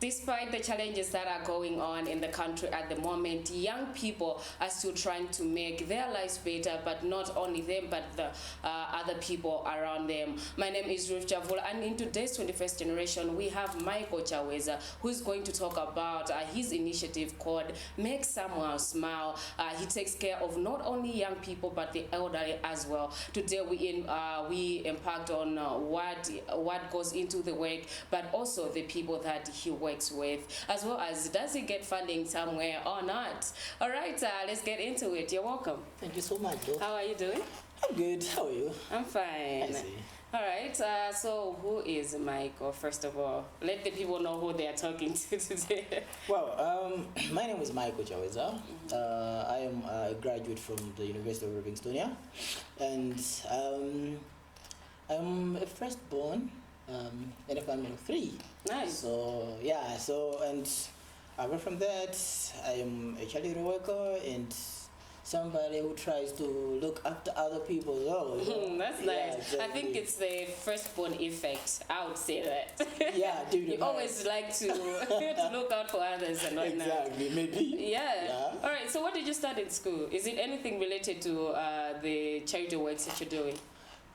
Despite the challenges that are going on in the country at the moment, young people are still trying to make their lives better, but not only them, but the other people around them. My name is Ruth Javula, and in today's 21st generation, we have Michael Chaweza, who is going to talk about his initiative called Make Someone Smile. He takes care of not only young people, but the elderly as well. Today, we impact on what goes into the work, but also the people that he works with, as well as does he get funding somewhere or not. All right, let's get into it. You're welcome. Thank you so much, though. How are you doing? I'm good. How are you? I'm fine. I see. All right, so who is Michael, first of all? Let the people know who they are talking to today. Well, my name is Michael Chaweza. I am a graduate from the University of Livingstonia, and I'm a firstborn in a family of 3. Nice. So, yeah, and apart from that, I am a charity worker and somebody who tries to look after other people as well. That's nice. Yeah, exactly. I think it's the firstborn effect. I would say that. Yeah, you always like to look out for others and whatnot. Exactly, maybe. Yeah. All right, so what did you study in school? Is it anything related to the charity works that you're doing?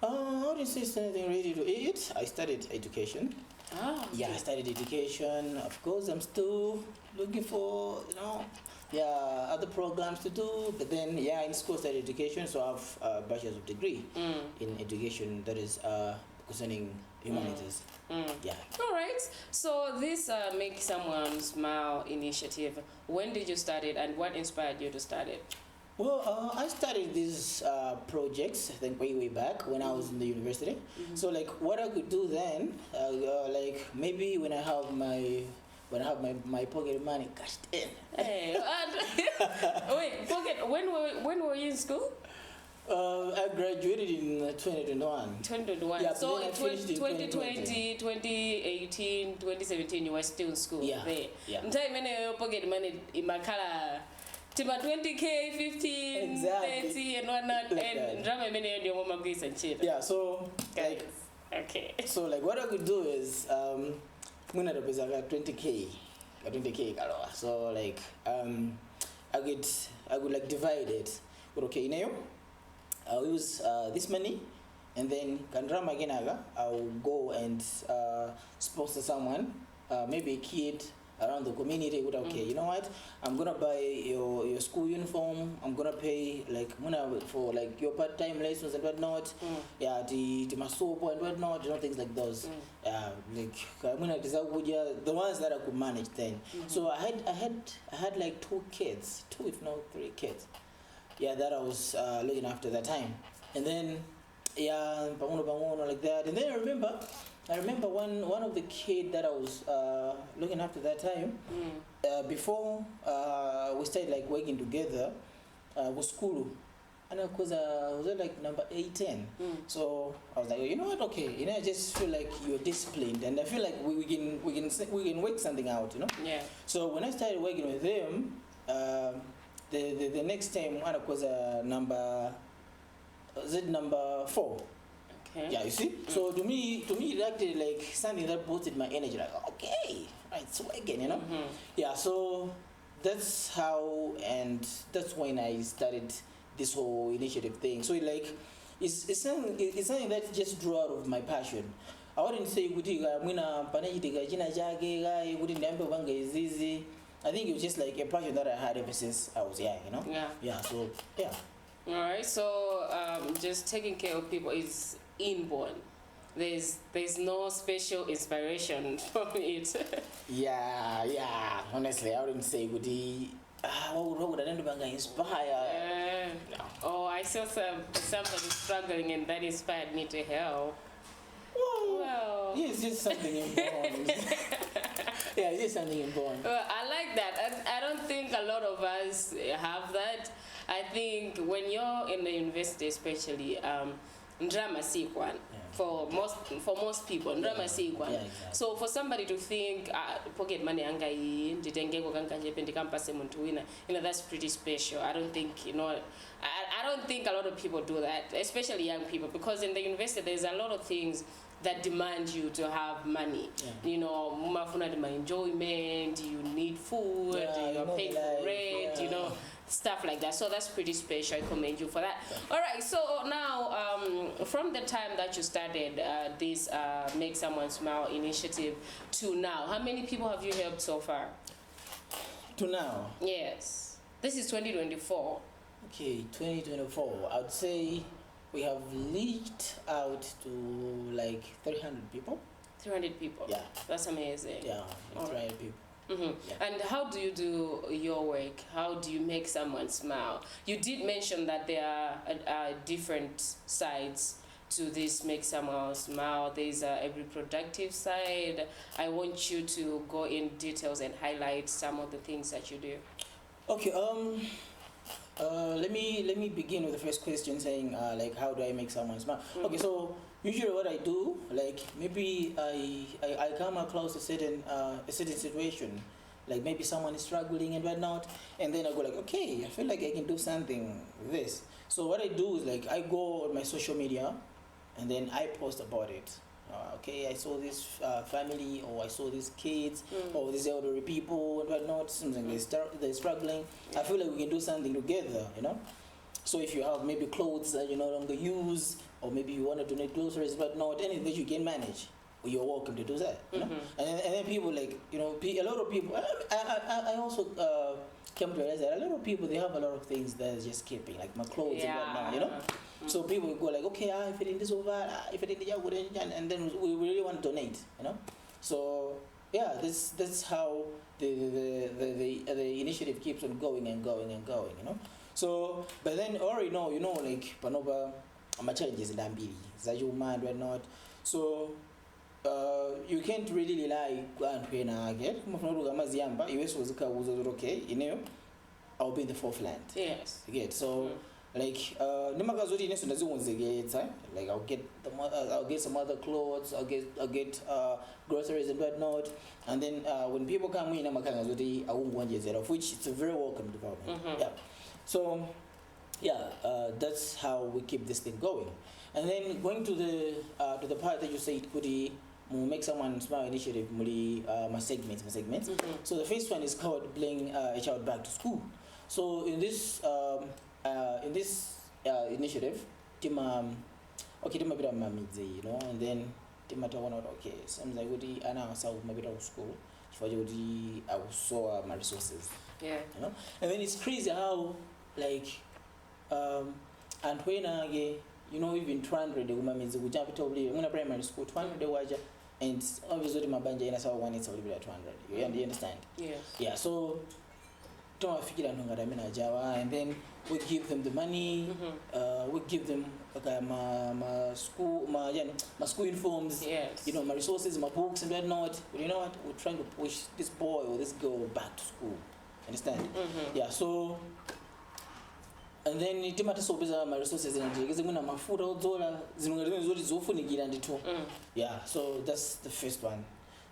I wouldn't say it's anything related to it. I studied education. Oh, okay. Yeah, I studied education. Of course, I'm still looking for, other programs to do. But then, in school I studied education, so I have a bachelor's of degree in education that is concerning humanities. Yeah. All right. So this Make Someone Smile initiative, when did you start it and what inspired you to start it? Well, I started these projects, I think, way back when I was in the university. So, like, what I could do then, like, maybe when I have my pocket money cashed in. Hey, wait, pocket. When were you in school? I graduated in 2021. 2021. Yeah, so in 2020, 2018, 2017, you were still in school. Yeah. There. Yeah. Your pocket money in my color. 20K, 15, Exactly. 30, and whatnot, Like and drama many and your mama gives and shit. Yeah, so like, okay. So like, what I could do is, I'm gonna have 20K, so like, I could like divide it. But okay, I'll use this money, and then drama again, I'll go and sponsor someone, maybe a kid around the community. Would okay, you know what? I'm gonna buy your school uniform. I'm gonna pay like for like your part-time lessons and whatnot. Yeah, the masopo and whatnot. Things like those. Like I'm gonna the ones that I could manage then. So I had like 2 kids, 2 if not 3 kids. Yeah, that I was looking after that time. And then like that. And then I remember one of the kids that I was looking after that time, before we started like working together, was school. And of course, was like number 18. So I was like, you know what? Okay, I just feel like you're disciplined, and I feel like we can work something out, Yeah. So when I started working with them, the next time one was number 4. Okay. Yeah, you see. So to me, it actually like something that boosted my energy. Like, okay, right, so again, Yeah. So that's how, and that's when I started this whole initiative thing. So it's something that just grew out of my passion. I wouldn't say I think it was just like a passion that I had ever since I was young, Yeah. Yeah. So yeah. All right. So just taking care of people is inborn. There's no special inspiration from it. Yeah. Honestly, I wouldn't say what would I inspire? No. Oh, I saw somebody struggling, and that inspired me to help. Well, yeah, it's just something inborn. Yeah, it's just something inborn. Well, I like that. I don't think a lot of us have that. I think when you're in the university, especially, drama sequan. For most people, drama sequan. Yeah, exactly. So for somebody to think pocket money angai nditengeko kanganje pendikampase muntu wina, that's pretty special. I don't think I don't think a lot of people do that, especially young people, because in the university there's a lot of things that demand you to have money. You know, mafuna my enjoyment, you need food, you're paying for rent, you know, stuff like that. So that's pretty special. I commend you for that. All right, so now from the time that you started this Make Someone Smile initiative to now, how many people have you helped so far? To now? Yes. This is 2024. Okay, 2024. I would say we have reached out to like 300 people. 300 people? Yeah. That's amazing. Yeah, 300 people. Yeah. And how do you do your work? How do you make someone smile? You did mention that there are different sides to this Make Someone Smile. There's a reproductive side. I want you to go in details and highlight some of the things that you do. Okay, let me begin with the first question, saying like, how do I make someone smile? Okay, so usually what I do, like, maybe I come across a certain situation, like maybe someone is struggling and whatnot, and then I go like, okay, I feel like I can do something with this. So what I do is like, I go on my social media and then I post about it. Okay, I saw this family, or I saw these kids, or these elderly people and whatnot, something they're struggling. I feel like we can do something together, you know. So if you have maybe clothes that you no longer use, or maybe you want to donate groceries, but not anything that you can manage, you're welcome to do that, you know. And then people, like, you know, a lot of people, I also came to realize that a lot of people, they have a lot of things that is just keeping, like my clothes and whatnot, you know. So people go like, okay, if it in this over, if it in the and then we really want to donate, you know. So yeah, that's how the initiative keeps on going and going and going, you know. So but then already know, you know, like panova challenges in Dambili, that you mind or not. So you can't really rely on when I get okay, you know, I'll be in the forefront. Yes. You get so like like I'll get some other clothes, I'll get groceries and whatnot, and then when people come in, I won't want of which it's a very welcome development. Yeah. So yeah, that's how we keep this thing going. And then going to the part that you said could Make Someone Smile initiative, my segments. So the first one is called Bring a Child Back to School. So in this initiative, tima bit mamidze, you know, and then tima ta wana okay, sometimes I would ana sa mabita school, for you I saw my resources. Yeah. You know, and then it's crazy how like and when you know, even 200 means we jump to primary school 200 waja, and obviously mabanja ina sawa 1 it's only 200. You understand? Yes. Yeah. So and then we give them the money, we give them my school uniforms, yes, you know, my resources, my books and whatnot. But you know what? We're trying to push this boy or this girl back to school. Understand? Yeah, so and then my resources yeah, so that's the first one.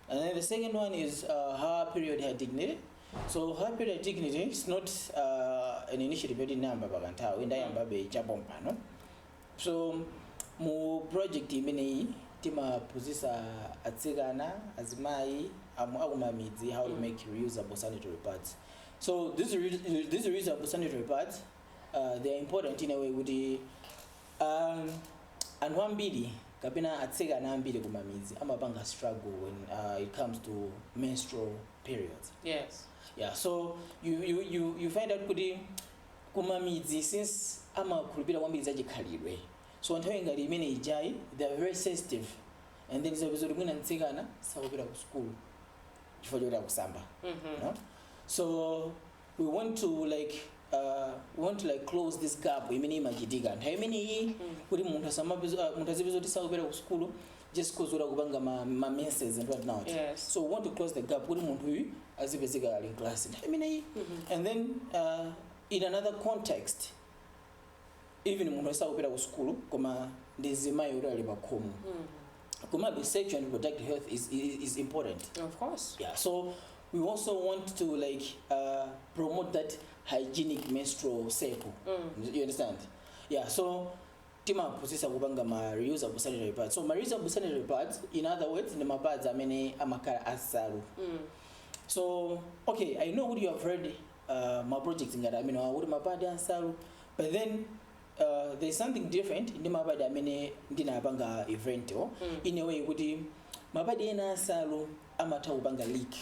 And then the second one is her period, her dignity. So her period dignity is not an initiative in number baganta in Dayambabe Jabompa, no? So mu project imene tima pusisa atsigana azimai agumamizi how to make reusable sanitary pads. So these reusable sanitary pads, they are important in a way with the and one bidi kapina atsigana ambili kumamizi amabanga struggle when it comes to menstrual periods. Yes. Yeah, so you find out kudi kumamizi since ama kulipira wambizi ajikalirwe. So until ngalimene ijai, they are very sensitive. And then so bizuri nantsigana sawubira ku school. Chifojora kusamba. No? So we want to close this gap imene majidiga. Imene kuri muntu asama mutazibizo sawubira ku school just because ura kubanga ma menses and whatnot. Yes. So we want to close the gap kuri muntu azibesiga in class. And then in another context, even when we start with school, koma ndizima yura libakomu. Koma be sexual and reproductive health is important. Of course. Yeah. So we also want to promote that hygienic menstrual cycle. You understand? Yeah. So timaphunzitsa kupanga ma reusable sanitary pads. So ma reusable sanitary pads, in other words, ndi mapads amene amakhala asalu. So okay, I know what you have heard my projects ngati amene kuti mapadi ansalu, but then there's something different ndi mapadi amene ndinapanga event in a way kuti mapadi ena ansalu amatha kupanga leak.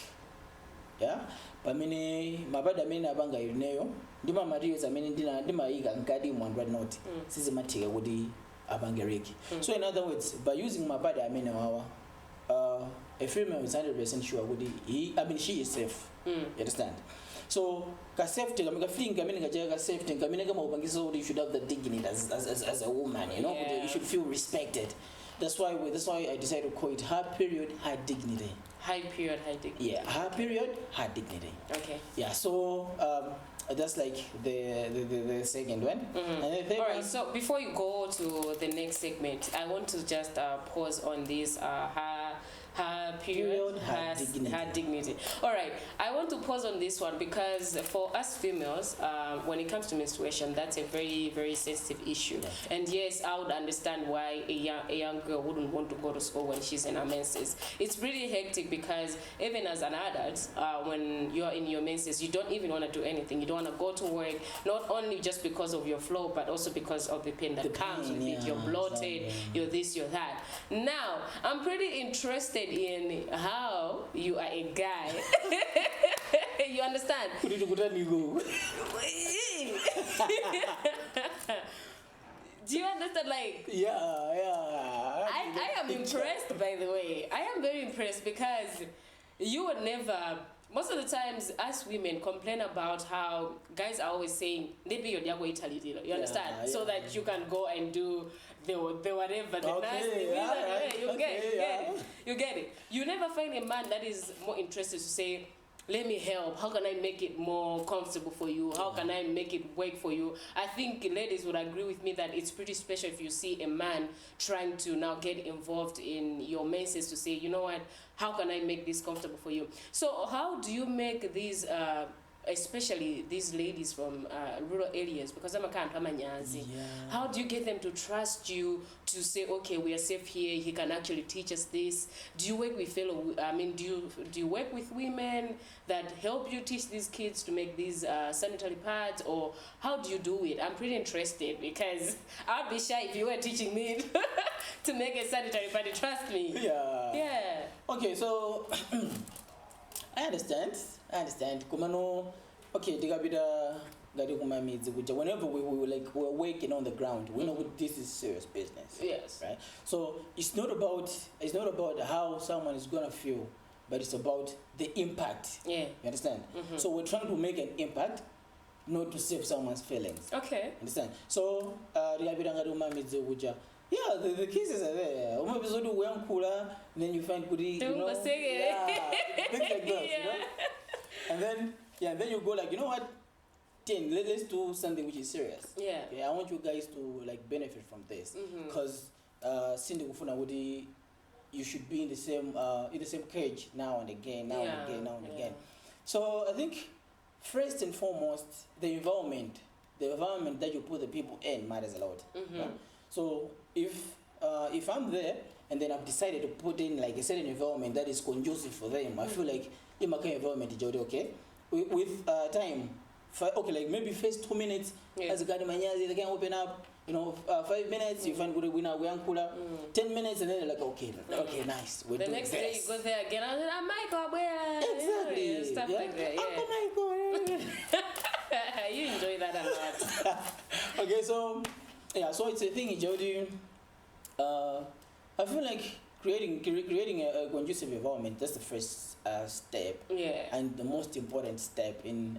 Yeah, pamene mapadi amene apanga ineyo ndi ma materials amene ndimayika ngati mwandwa not sizimathika kuti apange leak. So in other words, by using mapadi amene wawa, a female is 100% sure kuti she is safe. You understand? So ka safety kamika feeling kamene kachaka ka safety kamene kama upangisa kuti you should have the dignity as a woman, you know, you should feel respected. That's why I decided to call it her period, her dignity. High period, high dignity. Yeah, her period, her dignity. Okay. Yeah, so that's like the second one. And the third All right, one, so before you go to the next segment, I want to just pause on this her period, her dignity. All right, I want to pause on this one because for us females, when it comes to menstruation, that's a very, very sensitive issue. Yeah. And yes, I would understand why a young girl wouldn't want to go to school when she's in her menses. It's really hectic because even as an adult, when you're in your menses, you don't even want to do anything. You don't want to go to work, not only just because of your flow, but also because of the pain that comes with it. You're bloated, you're this, you're that. Now, I'm pretty interested in how you are a guy. You understand? Do you understand? Like, yeah. I am impressed, by the way. I am very impressed because you would never. Most of the times, us women complain about how guys are always saying, "Maybe you're going to Italy." You understand? Yeah, so that you can go and do the whatever, the nasty. You get it. You never find a man that is more interested to say, let me help. How can I make it more comfortable for you? How can I make it work for you? I think ladies would agree with me that it's pretty special if you see a man trying to now get involved in your menses to say, you know what, how can I make this comfortable for you? So how do you make these, especially these ladies from rural areas, because I'm a kind of Nyanzi, how do you get them to trust you to say, okay, we are safe here, he can actually teach us this? Do you work with do you work with women that help you teach these kids to make these sanitary pads, or how do you do it? I'm pretty interested because I'd be shy if you were teaching me to make a sanitary pad, trust me. Yeah. Okay, so I understand. Kumano, okay, whenever we're working on the ground, we know this is serious business. Yes. Right? So it's not about how someone is gonna feel, but it's about the impact. Yeah. You understand? So we're trying to make an impact, not to save someone's feelings. Okay. Understand? So yeah, the cases are there. Then you find things like that, you know? And then you go like, you know what? Let's do something which is serious. Yeah. Okay, I want you guys to like benefit from this, because you should be in the same cage now and again. So I think first and foremost, the environment that you put the people in matters a lot. Yeah? So if I'm there and then I've decided to put in like a certain environment that is conducive for them, I feel like in my kind of environment is okay. With time, like maybe first 2 minutes, as a guy they can open up. 5 minutes you find good winner, 10 minutes, and then they're like, okay, nice. The next day you go there again, I'm Michael, where? Exactly. Stuff like that. Uncle Michael. You enjoy that a lot. Okay, so it's a thing, Jody. I feel like creating a conducive environment, that's the first step. Yeah. And the most important step in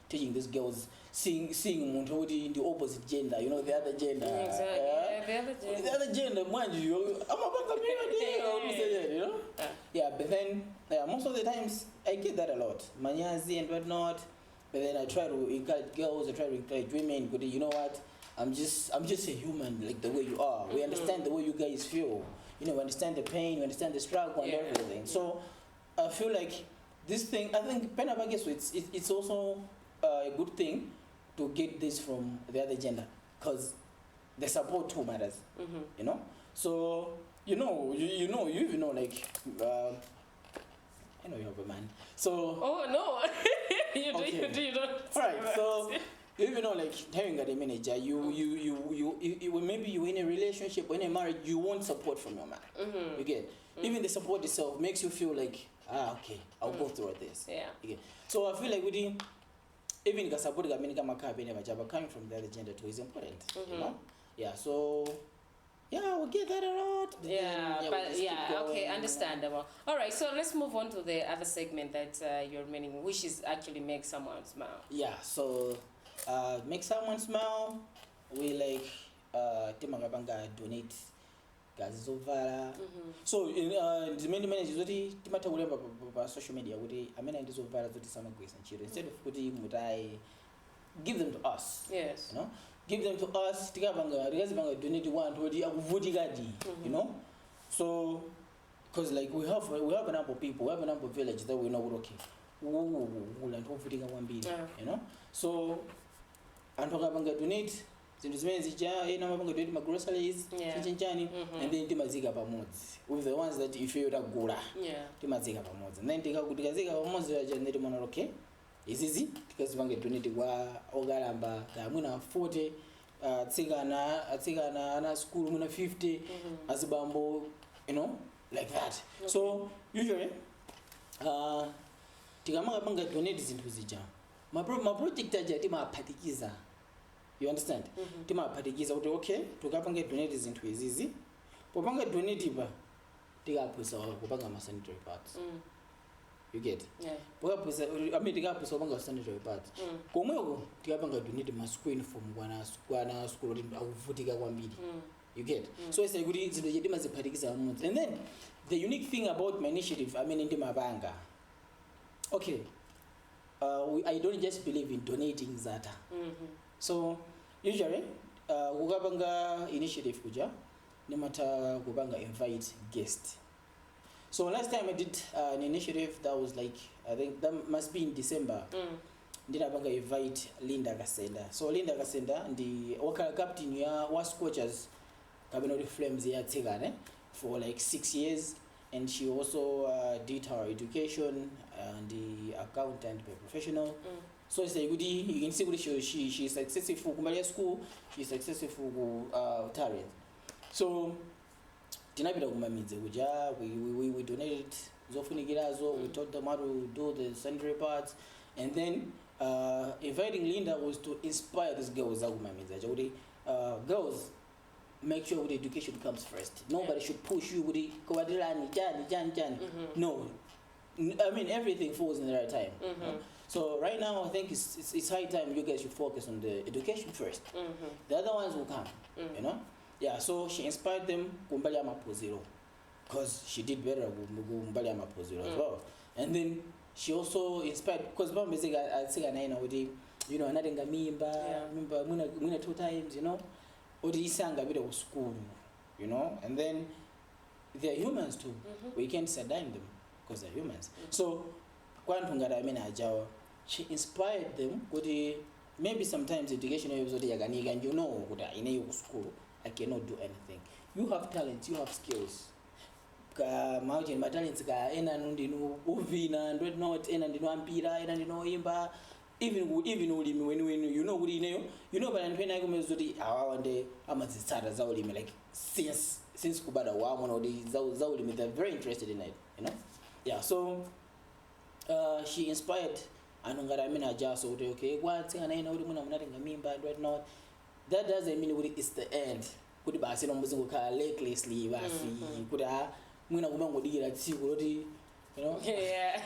teaching these girls, seeing Muntodi in the opposite gender, the other gender. Exactly. The other gender, mind you, I'm about to be Yeah, but then most of the times I get that a lot. Manyazi and whatnot. But then I try to encourage girls, I try to encourage women, but you know what? I'm just a human, like the way you are. We understand the way you guys feel. We understand the pain, we understand the struggle and everything. So I feel like this thing, I think it's also a good thing to get this from the other gender, because the support too matters. You know, so you even know like I know you have a man. So oh no, you don't. All right, so you even know like having a manager, you maybe you in a relationship or in a marriage, you want support from your man. You get even the support itself makes you feel like okay, I'll go through this. Yeah. Okay. So I feel like even the support coming from the other gender too is important. You know? Yeah. So yeah, we get that a lot. Okay, understandable. All right, so let's move on to the other segment that you're meaning, which is actually make someone smile. Yeah, so make someone smile. We like timagabanga donate gazi zovala. So in the many managers kuti timata kulemba pa social media kuti amene ndizovala zoti samagwisa ntchito instead of kuti mutai give them to us. Yes. You know? Give them to us, tikabanga donate one to akuvutikadi, you know? So because like we have a number of people, we have a number of villages that we know okay. You know? So and donate donate my groceries, and then timazika pamodzi with the ones that you feel that gula. Timazika pamodzi. And then tikazika pamodzi and then okay. Is easy because we donate kwa ogalamba kamuna 40 tsigana na school muna 50 azibambo, you know, like that. Okay. So usually tikamanga donate zinthu zija my project aja timaphatikiza, you understand? Timaphatikiza kuti okay tukapanga donate zinthu izizi popanga donate ba tikaphwisa kupanga ma sanitary pads. You get? Yeah. I mean, tikaphusa kupanga sanitary pads. Komweko tikapanga donate ma screen from kwana school akuvutika kwambiri. You get? So it's like kuti zinthu zedi maziphatikiza pamodzi. And then the unique thing about my initiative, I mean into mabanga. Okay. I don't just believe in donating zata. So usually kukapanga initiative kuja nimata kupanga invite guests. So last time I did an initiative that was like, I think that must be in December. Did I invite Linda Gasenda. So Linda Gasenda, the worker captain ya was coaches Kabinoti Flames here for like 6 years, and she also did her education and the accountant by professional. So it's like you can see she's successful Kumalia school, she's successful talent. So we donated Zofunigirazo, we taught them how to do the sanitary parts, and then inviting Linda was to inspire these girls. Girls, make sure the education comes first. Nobody should push you with the no. I mean everything falls in the right time. So right now I think it's high time you guys should focus on the education first. The other ones will come, you know. Yeah, so she inspired them Kumbalia Mapozero because she did better with Kumbalia Mapozero as well. And then she also inspired because Mama said I say you know another mimba 2 times, you know. Odi sang a bit of school, you know, and then they're humans too. We can't sideline them because they're humans. So she inspired them maybe sometimes education is and you know in school I cannot do anything. You have talents, you have skills. My talents uvina and not ampira imba even when you know but when I go like since kubada they're very interested in it, you know. Yeah, so she inspired so okay that doesn't mean it's the end. Could be seen on recklessly, could you know? Yeah.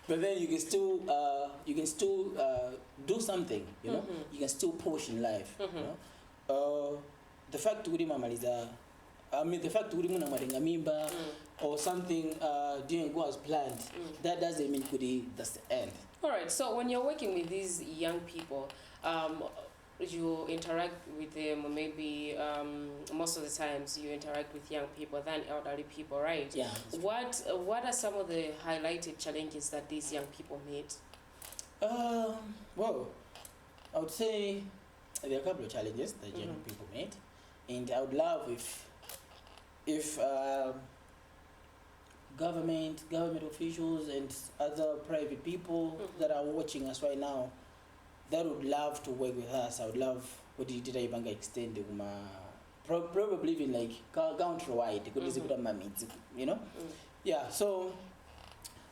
But then you can still do something, you know. You can still push in life. You know? The fact that or something didn't go as planned, that doesn't mean that's the end. All right. So when you're working with these young people, you interact with them, or maybe most of the times you interact with young people than elderly people, right? Yeah. What are some of the highlighted challenges that these young people meet? Well, I would say there are a couple of challenges that young people meet, and I would love if government officials and other private people that are watching us right now, that would love to work with us. I would love what did I extend probably even like country-wide, you know? Yeah, so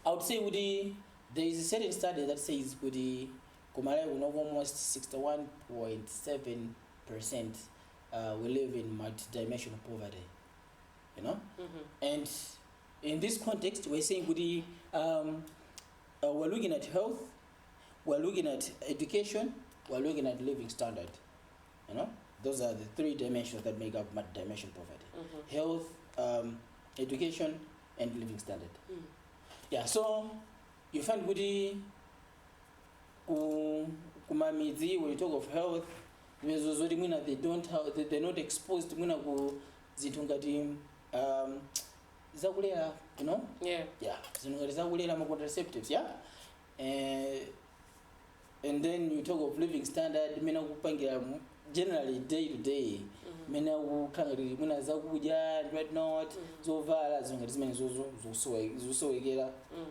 I would say there is a certain study that says Malawi almost 61.7% we live in multi-dimensional poverty, you know? And in this context, we're saying we're looking at health, we're looking at education, we're looking at living standard, you know? Those are the three dimensions that make up multi-dimensional poverty. Health, education, and living standard. Yeah, so you find kumamidzi, when you talk of health, they're not exposed to zakulera, you know? Yeah. Zakulera contraceptives, yeah? And then you talk of living standard, generally day to day. Right not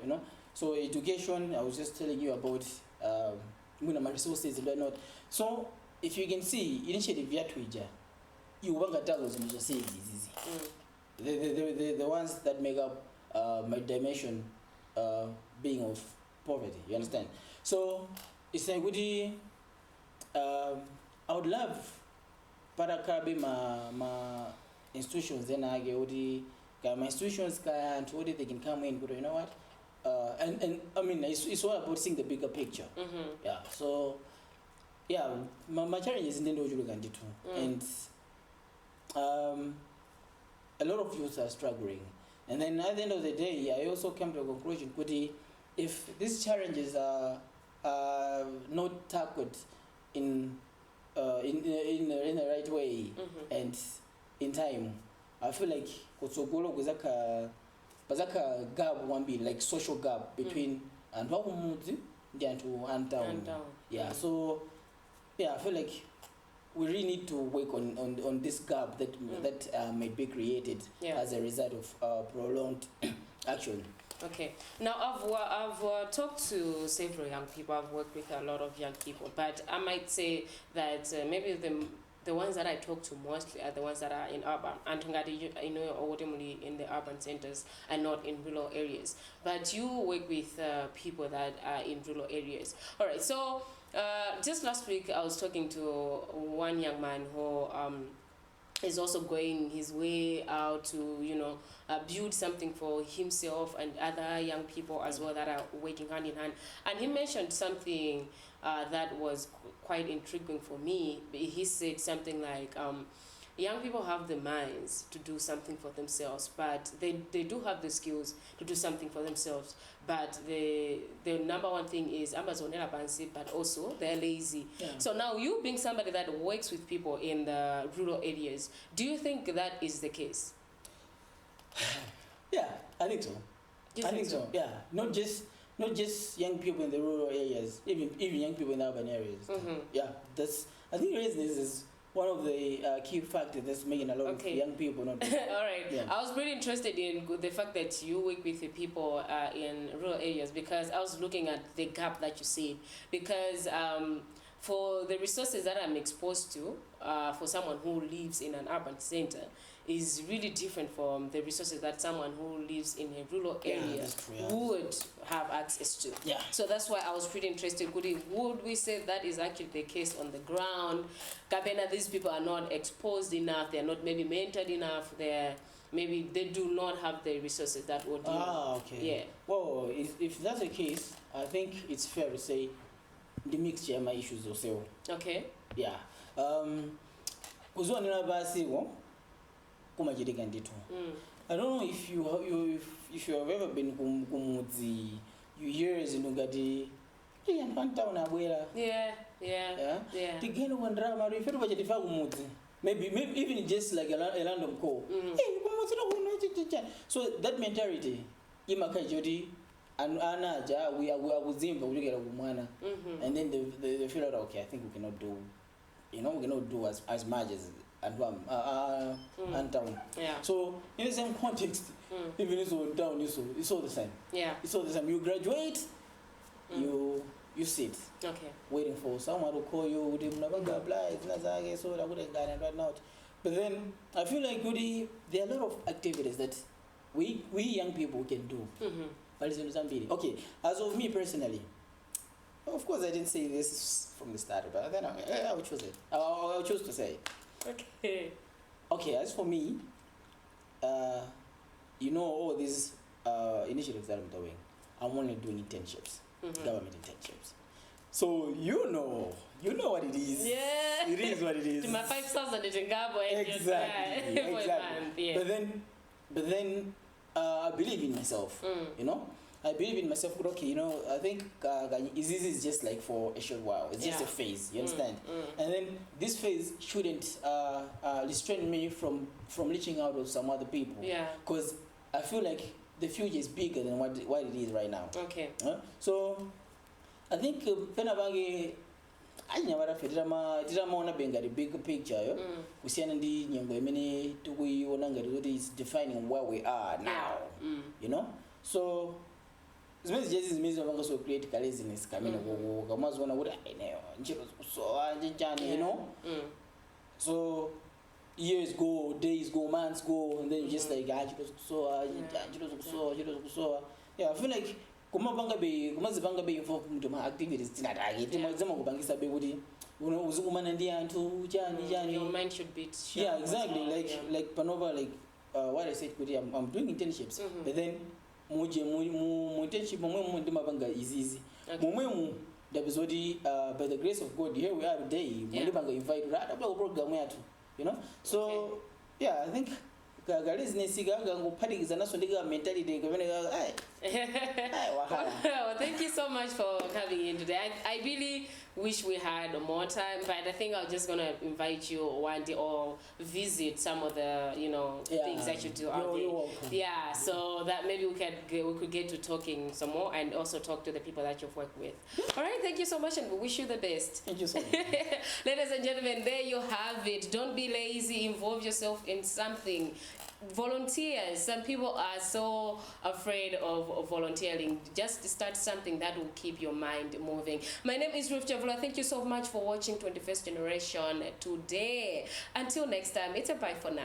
you know. So education, I was just telling you about my resources and whatnot. So if you can see initiative yatwija, you work at those in the ones that make up my dimension being of poverty, you understand? So it's like I would love Parakabi ma institutions then my institutions can't what they can come in, but you know what? And I mean it's all about seeing the bigger picture. Yeah. So yeah, my challenge is in the and a lot of youth are struggling. And then at the end of the day, I also came to a conclusion, if these challenges are not tackled in the right way and in time, I feel like kutsogolo kuzaka gap one be like social gap between and wakumudzi and town. Yeah, so yeah, I feel like we really need to work on this gap that may be created as a result of prolonged action. Okay. Now, I've talked to several young people. I've worked with a lot of young people, but I might say that maybe the ones that I talk to mostly are the ones that are in urban, and ultimately in the urban centers and not in rural areas. But you work with people that are in rural areas. All right. So just last week, I was talking to one young man who is also going his way out to build something for himself and other young people as well that are working hand in hand. And he mentioned something that was quite intriguing for me. He said something like, young people have the minds to do something for themselves, but they do have the skills to do something for themselves. But the number one thing is Amazonella Bansi, but also they're lazy. Yeah. So now you being somebody that works with people in the rural areas, do you think that is the case? Yeah, I think so. I think so. Yeah, not just young people in the rural areas, even young people in the urban areas. Yeah, I think the reason is one of the key factors that's making a lot of young people not. All right. Yeah. I was pretty interested in the fact that you work with the people in rural areas, because I was looking at the gap that you see. Because for the resources that I'm exposed to, for someone who lives in an urban center, is really different from the resources that someone who lives in a rural area would have access to. Yeah. So that's why I was pretty interested. Would we say that is actually the case on the ground? Kabena, these people are not exposed enough, they're not maybe mentored enough, maybe they do not have the resources that would. Okay. Yeah. Well, if that's the case, I think it's fair to say the mixed GMI issues also. Okay. Yeah. I don't know if you have ever been kumudzi, you hear is in Ugadi. Maybe even just like a random call. So that mentality, and we are Zimba, and then they feel like, okay, I think we cannot do you know, we cannot do as much as and town. Yeah. So in the same context, even if it's down, it's all the same. Yeah. It's all the same. You graduate, you sit. Okay. Waiting for someone to call you, right now. But then I feel like there are a lot of activities that we young people can do. Okay, as of me personally, of course I didn't say this from the start, but then I will choose it. I'll choose to say it. Okay, as for me, you know, all these initiatives that I'm doing, I'm only doing internships, government internships. So you know what it is. Yeah. It is what it is. To my 5,000 in Gabo. Exactly. Exactly. Yeah. But then I believe in myself. You know, I believe in myself. Okay, you know, I think this is just like for a short while. It's just a phase. You understand? And then this phase shouldn't restrain me from reaching out to some other people. Yeah. Because I feel like the future is bigger than what it is right now. Okay. So I think penabange anyabara fedirama ona benga the big picture yo kusiyana ndi nyimbo imene tikuiona ngati kuti is defining where we are now. You know, so zimene jezi zimene manga so create laziness kamene kamaziona kuti ayineyo njiro zokusowa njani, you know. So years go, days go, months go, and then you just like njiro zokusowa. Yeah, I feel like kumazipanga be involved into my activities tinatake timazama kupangisa be kuti uzikumana ndi anthu chani. Your mind should be sure. Yeah, exactly. Like Panova, like what I said, I'm doing internships, but then mu internship momwe ndimapanga easy. Momwe dabizodi by the grace of God here we are today. Mwalipanga invite right up program yathu, you know. So yeah, I think laziness nguphatikisa naso ndika mentality ngene Well, thank you so much for coming in today. I really wish we had more time, but I think I'm just gonna invite you one day or visit some of the things that you do out there. Yeah, so that maybe we could get to talking some more and also talk to the people that you've worked with. All right, thank you so much, and we wish you the best. Thank you so much. Ladies and gentlemen, there you have it. Don't be lazy. Involve yourself in something. Volunteers. Some people are so afraid of volunteering. Just start something that will keep your mind moving. My name is Ruth Javula. Thank you so much for watching 21st Generation today. Until next time, it's a bye for now.